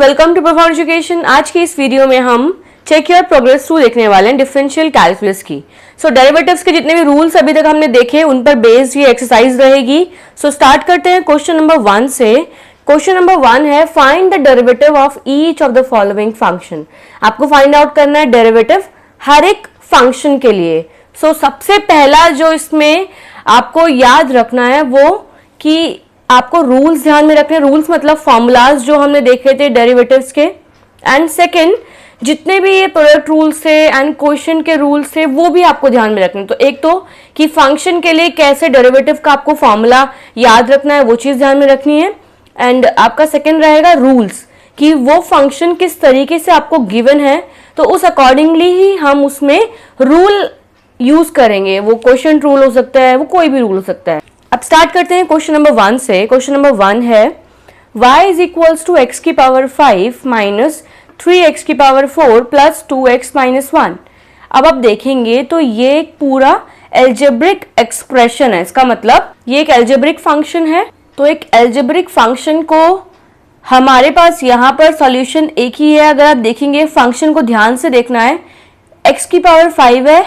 Welcome to profound education. आज की इस वीडियो में हम चेक योर प्रोग्रेस टू देखने वाले हैं डिफरेंशियल कैलकुलस की। डेरिवेटिव्स के जितने भी रूल्स अभी तक हमने देखे उन पर बेस्ड ये एक्सरसाइज रहेगी। स्टार्ट करते हैं क्वेश्चन नंबर 1 से। क्वेश्चन नंबर 1 है find the derivative of each of the following function. आपको फाइंड आउट करना है डेरिवेटिव हर एक फंक्शन के लिए। सबसे पहला जो इसमें आपको याद रखना है वो कि आपको रूल्स ध्यान में रखने, रूल्स मतलब फॉर्मूलाज जो हमने देखे थे डेरिवेटिव्स के, एंड सेकंड जितने भी ये प्रोडक्ट रूल्स थे एंड क्वेश्चन के रूल्स थे वो भी आपको ध्यान में रखने। तो एक तो कि फंक्शन के लिए कैसे डेरिवेटिव का आपको फॉर्मूला याद रखना है वो चीज ध्यान में रखनी है, एंड आपका सेकंड रहेगा रूल्स कि वो फंक्शन किस तरीके से आपको गिवन है तो उस अकॉर्डिंगली ही हम उसमें रूल यूज करेंगे। वो क्वेश्चन रूल हो सकता है, वो कोई भी रूल हो सकता है। अब स्टार्ट करते हैं क्वेश्चन नंबर 1 से। क्वेश्चन नंबर 1 है y is equals to X की पावर 5 माइनस 3x की पावर 4 प्लस 2x माइनस 1। अब आप देखेंगे तो ये एक पूरा एल्जेब्रिक एक्सप्रेशन है। इसका मतलब ये एक एल्जेब्रिक फंक्शन है। तो एक एल्जेब्रिक फंक्शन को हमारे पास यहाँ पर सॉल्यूशन एक ही है। अगर आप देखेंगे फंक्शन को ध्यान से देखना है, x की पावर 5 है,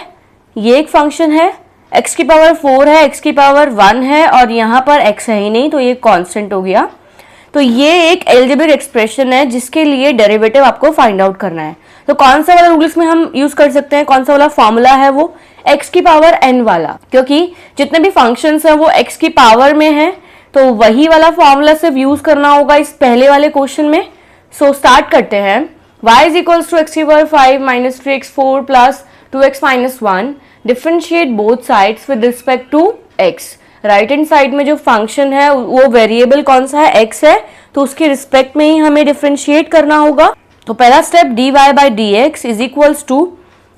ये एक फंक्शन है, x की पावर 4 है, x की पावर 1 है और यहाँ पर x है ही नहीं तो ये कांस्टेंट हो गया। तो ये एक एल्जेब्रिक एक्सप्रेशन है जिसके लिए डेरिवेटिव आपको फाइंड आउट करना है। तो कौन सा वाला रूल इसमें हम यूज कर सकते हैं, कौन सा वाला फॉर्मूला है वो x की पावर n वाला, क्योंकि जितने भी फंक्शंस हैं वो x की पावर में है तो वही वाला फॉर्मूला सिर्फ यूज करना होगा इस पहले वाले क्वेश्चन में। स्टार्ट करते हैं। y is equals to X की power 5 minus 3x4 plus 2x minus 1। Differentiate both sides with respect to x। Right hand side में जो फंक्शन है वो वेरिएबल कौन सा है, x है, तो उसके रिस्पेक्ट में ही हमें डिफरेंशिएट करना होगा। तो पहला step dy by D X is equals to,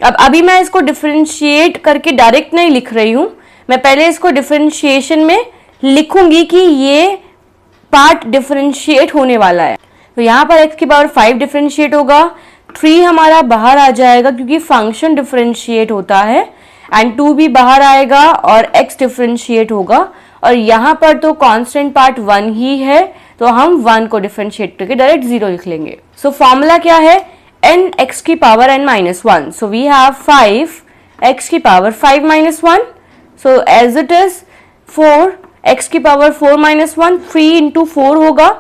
अब अभी मैं इसको डिफरेंशिएट करके डायरेक्ट नहीं लिख रही हूं, मैं पहले इसको डिफरेंशिएशन में लिखूंगी कि ये पार्ट डिफरेंशिएट होने वाला है। तो यहाँ पर x की पावर 5 डिफरेंशिएट होगा, 3 हमारा बाहर आ जाएगा क्योंकि फंक्शन डिफरेंशिएट होता है, एंड 2 भी बाहर आएगा और x डिफरेंशिएट होगा, और यहाँ पर तो कांस्टेंट पार्ट 1 ही है तो हम 1 को डिफरेंशिएट करके डायरेक्ट 0 लिख लेंगे। सो फॉर्मूला क्या है, n x की power n minus 1। So we have 5 x की power 5 minus 1। So as it is 4 x की पावर 4 माइनस 1, 3 इंटू 4 होगा,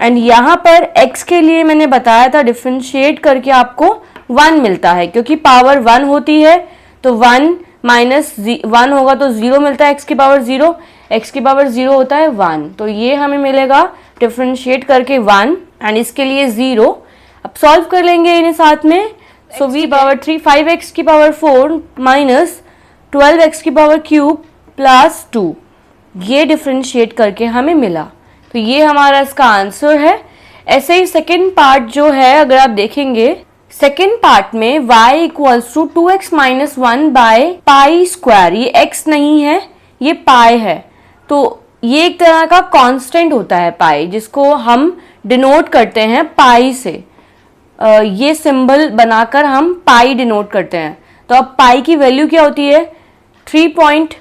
एंड यहाँ पर x के लिए मैंने बताया था डिफरेंशिएट करके आपको 1 मिलता है क्योंकि पावर 1 होती है तो 1 माइनस 1 होगा तो 0 मिलता है, x की पावर 0, x की पावर 0 होता है 1, तो ये हमें मिलेगा डिफरेंशिएट करके 1 एंड इसके लिए 0। अब सॉल्व कर लेंगे इन्हें साथ में। सो v पावर 3 5x की पावर 4 माइनस 12x की पावर क्यूब प्लस 2, ये डिफरेंशिएट करके हमें मिला। तो ये हमारा इसका आंसर है। ऐसे ही सेकेंड पार्ट जो है अगर आप देखेंगे, सेकेंड पार्ट में y equals to 2x minus 1 by pi square, ये x नहीं है ये पाई है, तो ये एक तरह का कांस्टेंट होता है पाई जिसको हम डिनोट करते हैं पाई से। ये सिंबल बनाकर हम पाई डिनोट करते हैं। तो अब पाई की वैल्यू क्या होती है, 3 पॉइंट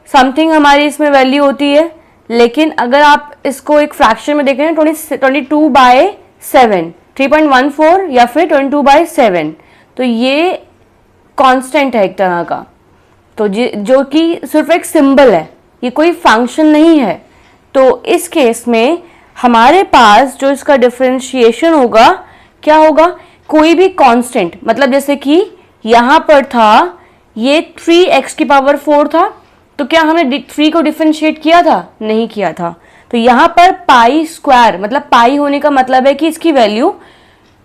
समथिंग हमारी इसमें वैल्यू होती है, लेकिन अगर आप इसको एक फ्रैक्शन में देखें 22 बाय 7, 3.14 या फिर 22 बाय 7, तो ये कांस्टेंट है एक तरह का, तो जो कि सिर्फ एक सिंबल है, ये कोई फंक्शन नहीं है। तो इस केस में हमारे पास जो इसका डिफरेंशिएशन होगा क्या होगा, कोई भी कांस्टेंट, मतलब जैसे कि यहाँ पर था ये 3x की पावर 4 था, तो क्या हमने 3 को डिफरेंशिएट किया था, नहीं किया था। तो यहाँ पर पाई स्क्वायर, मतलब पाई होने का मतलब है कि इसकी वैल्यू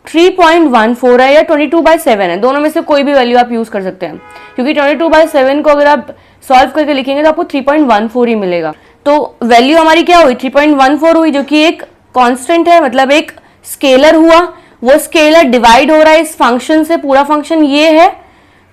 3.14 है या 22 बाय 7 है, दोनों में से कोई भी वैल्यू आप यूज कर सकते हैं, क्योंकि 22 बाय 7 को अगर आप सॉल्व करके लिखेंगे तो आपको 3.14 ही मिलेगा। तो वैल्यू हमारी क्या हुई, 3.14 हुई, जो कि एक कांस्टेंट है, मतलब एक स्केलर हुआ। वो स्केलर डिवाइड हो रहा है इस फंक्शन से, पूरा फंक्शन ये है,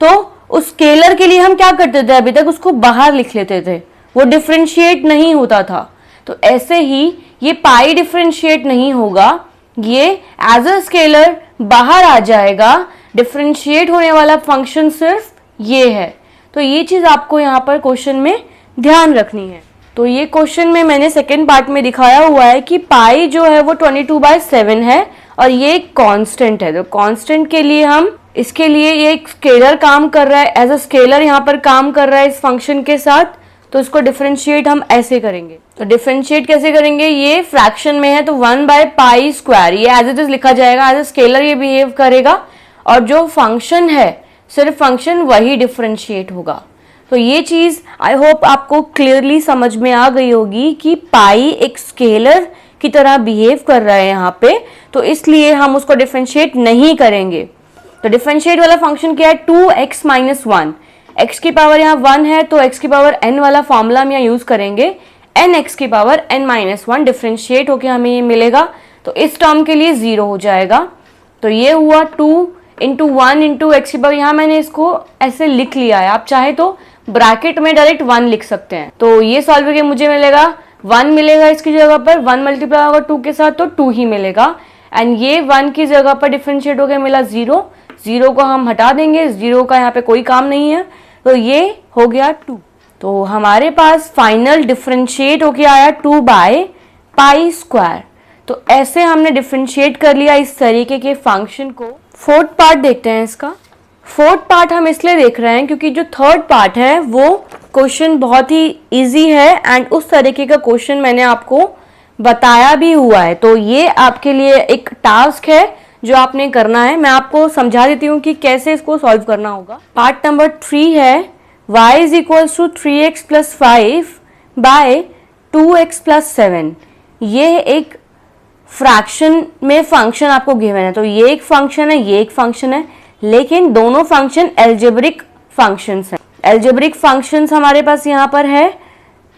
तो उस स्केलर के लिए हम क्या करते थे, अभी तक उसको बाहर लिख लेते थे, वो डिफरेंशिएट नहीं होता था। तो ऐसे ही ये पाई डिफरेंशिएट नहीं होगा, ये एज अ स्केलर बाहर आ जाएगा, डिफरेंशिएट होने वाला फंक्शन सिर्फ ये है। तो ये चीज आपको यहाँ पर क्वेश्चन में ध्यान रखनी है। तो ये क्वेश्चन में मैंने सेकेंड पार्ट में दिखाया हुआ है कि पाई जो है वो 22 बाय 7 है और ये कांस्टेंट है। तो कांस्टेंट के लिए हम इसके लिए ये एक स्केलर काम कर रहा है, एज अ स्केलर यहाँ पर काम कर रहा है इस फंक्शन के साथ, तो इसको डिफरेंशिएट हम ऐसे करेंगे। तो डिफरेंशिएट कैसे करेंगे, ये फ्रैक्शन में है तो 1/π², ये एज इट इज लिखा जाएगा, एज अ स्केलर ये बिहेव करेगा और जो फंक्शन है सिर्फ फंक्शन वही डिफरेंशिएट होगा। तो ये चीज आई होप आपको क्लियरली समझ में आ गई होगी कि पाई एक स्केलर की तरह बिहेव कर रहा है यहाँ पे, तो इसलिए हम उसको डिफरेंशिएट नहीं करेंगे। तो डिफरेंशिएट वाला फंक्शन क्या है, 2x - 1, x की पावर यहाँ 1 है तो x की पावर n वाला फॉर्मूला हम यहाँ यूज करेंगे, nx की पावर n - 1 डिफरेंशिएट होके हमें ये मिलेगा। तो इस टर्म के लिए 0 हो जाएगा। तो ये हुआ 2 × 1 × x की पावर, यहाँ मैंने इसको ऐसे लिख लिया है, आप चाहे तो ब्रैकेट में डायरेक्ट 1 लिख सकते हैं। तो ये सॉल्व करके मुझे मिलेगा 1 मिलेगा इसकी जगह पर, 1 मल्टीप्लाई होगा 2 के साथ तो 2 ही मिलेगा। एंड ये 1 की जगह पर डिफरेंशिएट हो गया मिला 0, 0 को हम हटा देंगे, 0 का यहाँ पे कोई काम नहीं है, तो ये हो गया 2। तो हमारे पास फाइनल डिफरेंशिएट होके आया 2/π²। तो ऐसे हमने डिफरेंशिएट कर लिया इस तरीके के फंक्शन को। फोर्थ पार्ट देखते हैं इसका। फोर्थ पार्ट हम इसलिए देख रहे हैं क्योंकि जो थर्ड पार्ट है वो क्वेश्चन बहुत ही इजी है एंड उस तरीके का क्वेश्चन मैंने आपको बताया भी हुआ है। तो ये आपके लिए एक टास्क है जो आपने करना है। मैं आपको समझा देती हूँ कि कैसे इसको सॉल्व करना होगा। पार्ट नंबर 3 है y = 3x + 5/2x + 7। ये एक फ्रैक्शन में फंक्शन आपको गिवन है। तो ये एक फंक्शन है, ये एक फंक्शन है, लेकिन दोनों फंक्शन एल्जेब्रिक फंक्शंस हैं। एल्जेब्रिक फंक्शंस हमारे पास यहाँ पर है।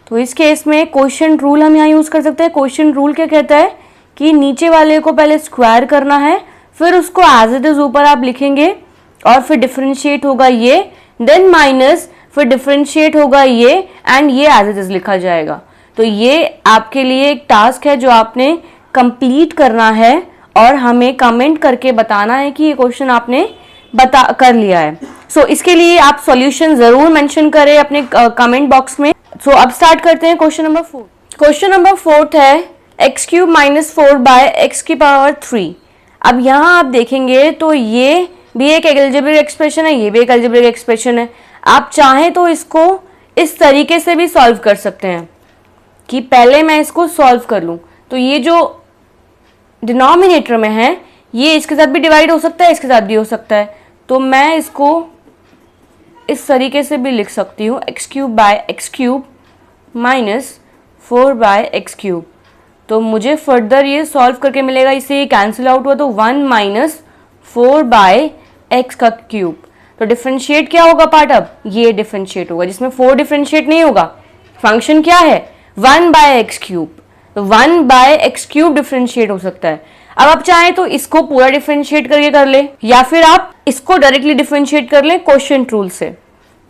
तो इस केस में क्वोशिएंट रूल हम यहाँ यूज कर सकते हैं। क्वोशिएंट रूल क्या कहता है कि नीचे वाले को पहले स्क्वायर करना है, फिर उसको एज इट इज ऊपर आप लिखेंगे और फिर डिफरेंशिएट होगा ये, देन माइनस, फिर डिफरेंशिएट होगा ये एंड ये एज इट इज लिखा जाएगा। तो ये आपके लिए एक टास्क है जो आपने कंप्लीट करना है और हमें कमेंट करके बताना है कि ये क्वेश्चन आपने कर लिया है। सो इसके लिए आप सॉल्यूशन जरूर मेंशन करें अपने कमेंट बॉक्स में। सो अब स्टार्ट करते हैं क्वेश्चन नंबर 4। क्वेश्चन नंबर 4 है x³ - 4/x⁻3। अब यहाँ आप देखेंगे तो ये भी एक एल्जेब्रिक एक्सप्रेशन है, ये भी एक एल्जेब्रिक एक्सप्रेशन है। आप चाहें तो इसको इस तरीके से भी सॉल्व कर सकते हैं कि पहले मैं इसको सॉल्व कर लूँ। तो ये जो डिनोमिनेटर में है ये इसके साथ भी डिवाइड हो सकता है, इसके साथ भी हो सकता है। तो मैं इसको इस तरीके से भी लिख सकती हूँ, x³ - 4/x³। तो मुझे फर्दर ये सॉल्व करके मिलेगा, इससे ये कैंसिल आउट हुआ तो 1 - 4/x³। तो डिफरेंशिएट क्या होगा पार्ट, अब ये डिफरेंशिएट होगा, जिसमें 4 डिफरेंशिएट नहीं होगा। फंक्शन क्या है 1/x³, तो 1/x³ डिफरेंशिएट हो सकता है। अब आप चाहें तो इसको पूरा डिफरेंशिएट करके कर ले, या फिर आप इसको डायरेक्टली डिफरेंशिएट कर ले क्वोशिएंट रूल से।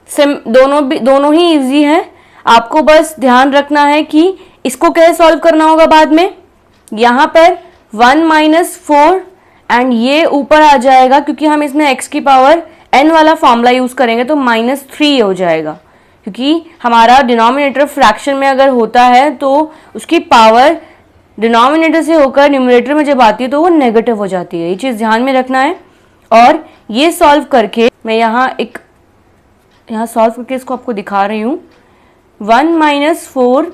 दोनों ही इजी है। आपको बस ध्यान रखना है कि इसको कैसे सॉल्व करना होगा बाद में। यहाँ पर 1 - 4 एंड ये ऊपर आ जाएगा क्योंकि हम इसमें x की पावर n वाला फॉर्मूला यूज करेंगे तो -3 हो जाएगा, क्योंकि हमारा डिनोमिनेटर फ्रैक्शन में अगर होता है तो उसकी पावर डिनोमिनेटर से होकर न्यूमरेटर में जब आती है तो वो नेगेटिव हो जाती है। ये चीज़ ध्यान में रखना है। और ये सॉल्व करके मैं यहाँ सॉल्व करके इसको आपको दिखा रही हूँ। 1 - 4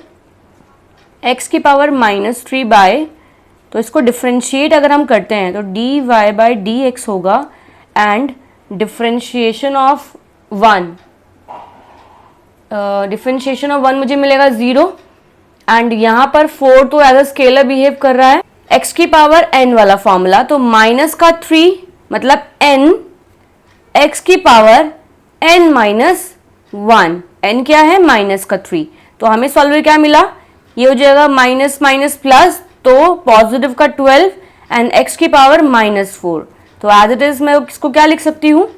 x की पावर -3 तो इसको डिफरेंशिएट अगर हम करते हैं तो dy/dx होगा एंड डिफरेंशिएशन ऑफ 1 मुझे मिलेगा 0 एंड यहाँ पर 4 तो एज अ स्केलर बिहेव कर रहा है। x की पावर n वाला फॉर्मूला, तो -3 मतलब n, x की पावर n - 1, n क्या है -3। तो हमें सॉल्वर क्या मिला, ये हो जाएगा माइनस माइनस प्लस, तो पॉजिटिव का 12 एंड x की पावर -4। तो एज इट इज मैं इसको क्या लिख सकती हूँ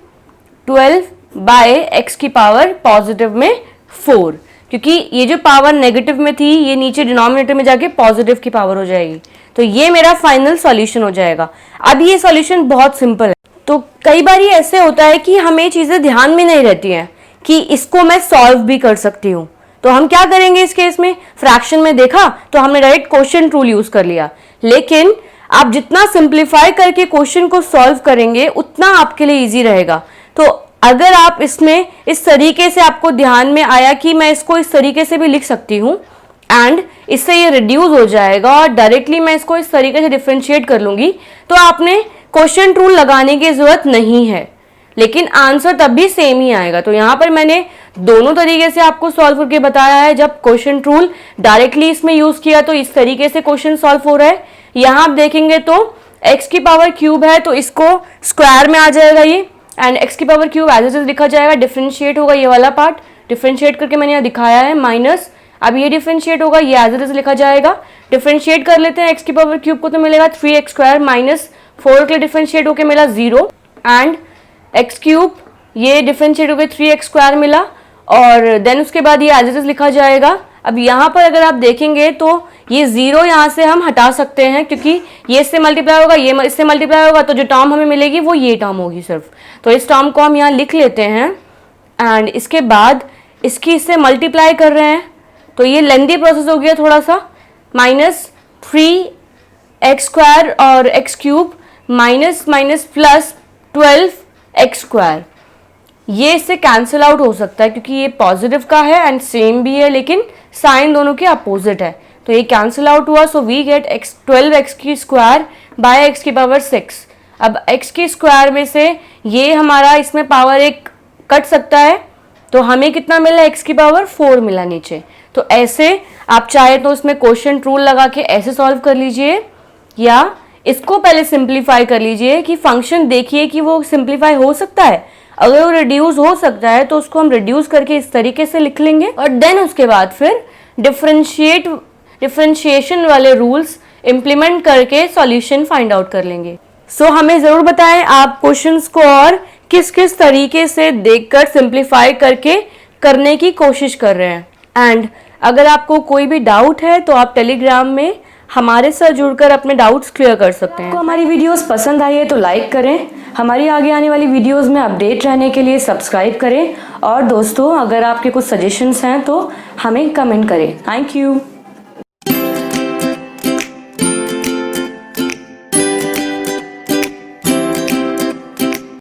12/x की पावर पॉजिटिव में 4, क्योंकि ये जो पावर नेगेटिव में थी ये नीचे डिनोमिनेटर में जाके पॉजिटिव की पावर हो जाएगी। तो ये मेरा फाइनल सॉल्यूशन हो जाएगा। अब ये सॉल्यूशन बहुत सिंपल है। तो कई बार ये ऐसे होता है कि हमें चीजें ध्यान में नहीं रहती हैं कि इसको मैं सॉल्व भी कर सकती हूँ। तो हम क्या करेंगे इस केस में, फ्रैक्शन में देखा तो हमने डायरेक्ट क्वोशिएंट रूल यूज कर लिया, लेकिन आप जितना सिंप्लीफाई करके क्वेश्चन को सॉल्व करेंगे उतना आपके लिए इजी रहेगा। तो अगर आप इसमें इस तरीके से आपको ध्यान में आया कि मैं इसको इस तरीके से भी लिख सकती हूँ एंड इससे ये रिड्यूस हो जाएगा और डायरेक्टली मैं इसको इस तरीके से डिफरेंशिएट कर लूंगी, तो आपने क्वेश्चन रूल लगाने की जरूरत नहीं है, लेकिन आंसर तब भी सेम ही आएगा। तो यहाँ पर मैंने दोनों तरीके से आपको सॉल्व करके बताया है। जब क्वेश्चन रूल डायरेक्टली इसमें यूज किया तो इस तरीके से क्वेश्चन सॉल्व हो रहा है। यहाँ आप देखेंगे तो x की पावर क्यूब है तो इसको स्क्वायर में आ जाएगा ये, एंड x की power cube as it is लिखा जाएगा, डिफरेंशिएट होगा ये वाला पार्ट, डिफरेंशिएट करके मैंने यहाँ दिखाया है माइनस, अब ये डिफरेंशिएट होगा, ये एज इट इज लिखा जाएगा। डिफरेंशिएट कर लेते हैं x की पावर क्यूब को तो मिलेगा 3x स्क्वायर माइनस 4 के लिए डिफरेंशिएट होकर मिला 0 एंड x क्यूब, ये डिफरेंशिएट होकर 3x स्क्वायर मिला और देन उसके बाद ये एज इट इज लिखा जाएगा। अब यहाँ पर अगर आप देखेंगे तो ये 0 यहाँ से हम हटा सकते हैं क्योंकि ये इससे मल्टीप्लाई होगा, ये इससे मल्टीप्लाई होगा, तो जो टर्म हमें मिलेगी वो ये टर्म होगी सिर्फ। तो इस टर्म को हम यहाँ लिख लेते हैं एंड इसके बाद इसकी इससे मल्टीप्लाई कर रहे हैं, तो ये लेंदी प्रोसेस हो गया थोड़ा सा, माइनस 3x स्क्वायर और x cube minus minus plus 12x square, ये इससे कैंसिल आउट हो सकता है क्योंकि ये पॉजिटिव का है एंड सेम भी है लेकिन साइन दोनों के अपोजिट है, तो ये कैंसिल आउट हुआ। सो वी गेट 12x की स्क्वायर बाय x की पावर 6। अब x की स्क्वायर में से ये हमारा इसमें पावर 1 कट सकता है, तो हमें कितना मिला, x की पावर 4 मिला नीचे। तो ऐसे आप चाहे तो इसमें क्वेश्चन रूल लगा के ऐसे सॉल्व कर लीजिए या इसको पहले सिंप्लीफाई कर लीजिए कि फंक्शन देखिए कि वो सिंप्लीफाई हो सकता है। अगर वो रिड्यूस हो सकता है तो उसको हम रिड्यूस करके इस तरीके से लिख लेंगे और देन उसके बाद फिर डिफरेंशिएशन वाले रूल्स इंप्लीमेंट करके सॉल्यूशन फाइंड आउट कर लेंगे। सो हमें ज़रूर बताएं आप क्वेश्चंस को और किस किस तरीके से देखकर सिंप्लीफाई करके करने की कोशिश कर रहे हैं। एंड अगर आपको कोई भी डाउट है तो आप टेलीग्राम में हमारे साथ जुड़कर अपने डाउट्स क्लियर कर सकते हैं। आपको हमारी वीडियोस पसंद आई है तो लाइक करें, हमारी आगे आने वाली वीडियोस में अपडेट रहने के लिए सब्सक्राइब करें और दोस्तों अगर आपके कुछ सजेशंस हैं तो हमें कमेंट करें। Thank you.